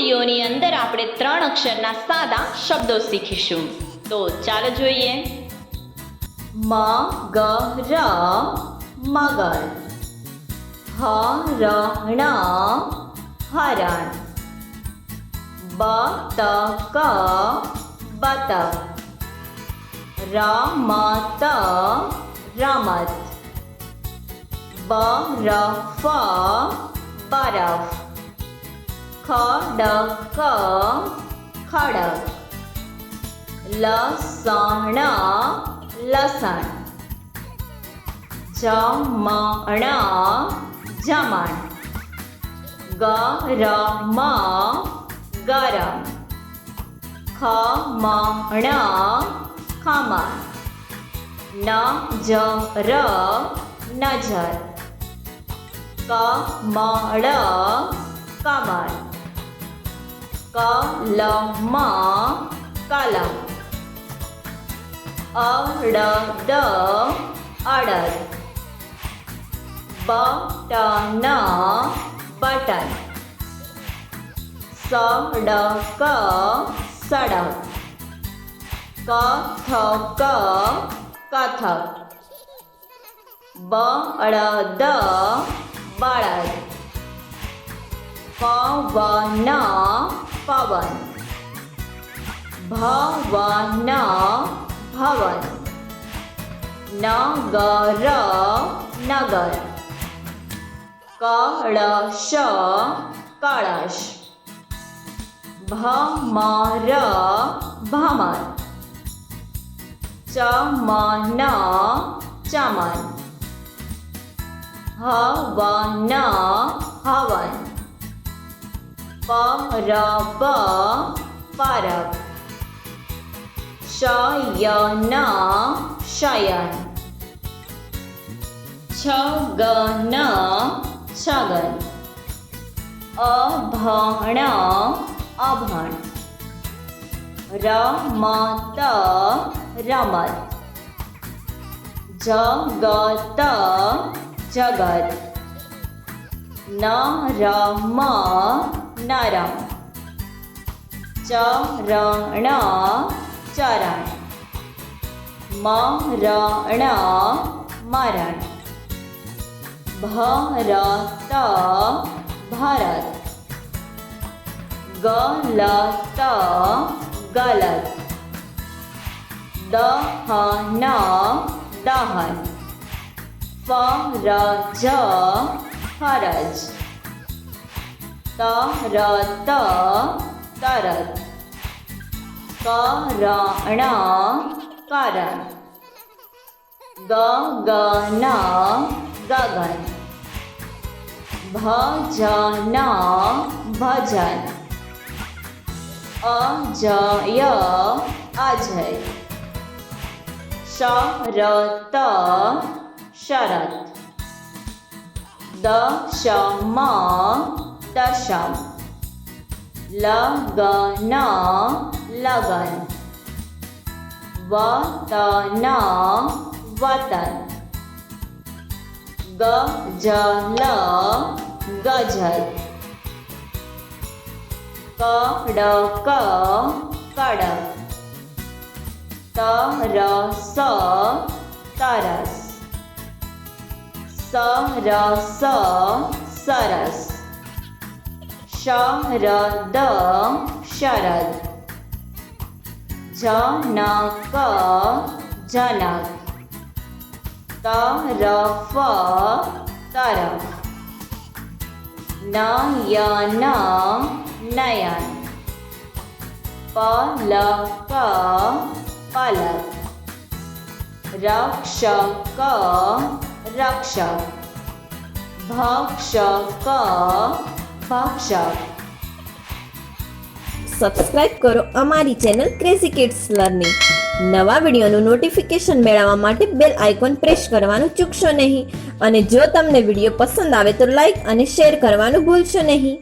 વિડીયોની અંદર આપણે 3 અક્ષરના સાદા શબ્દો શીખીશું. તો ચાલો જોઈએ. મગર મગર, હરણ હરણ, બતક બતક, રમત રમત, બરફ બરફ, ખડક ખડક, લસણ લસણ, જમણ જમણ, ગરમ ગરમ, ખમણ ખમણ, નજર નજર, કમળ કમળ, કલમ કલમ, અડદ અડદ, બટન બટન, સડક સડક, કથક કથક, બળદ બળદ, પવન પવન, ભવન ભવન, નગર નગર, કળશ કળશ, ભમર ભમર, ચમન ચમન, હવન હવન, પરબ પરબ, શયન શયન, છગન છગન, અભણ અભણ, રમત રમત, જગત જગત, નરમ નરમ, ચરણ ચરણ, મરણ મરણ, ભરત ભરત, ગલત ગલત, દહન દહન, ફરજ ફરજ, તરત તરત, કરણ કરણ, ગગન ગગન, ભજન ભજન, અજય અજય, શરત શરત, દશમ દશમ, લગન લગન, વતન વતન, ગજલ ગજલ, કડક કડક, તરસ તરસ, સરસ સરસ, શરદ શરદ, જનક જનક, તરફ તરફ, નયન નયન, પલક પલક, રક્ષક રક્ષક, ભક્ષક ભક્ષક. સબસ્ક્રાઇબ કરો અમારી ચેનલ ક્રેઝી કિડ્સ લર્નિંગ. નવા વિડીયોનું નોટિફિકેશન મેળવવા માટે બેલ આઇકોન પ્રેસ કરવાનું ચૂકશો નહીં. અને જો તમને વિડીયો પસંદ આવે તો લાઈક અને શેર કરવાનું ભૂલશો નહીં.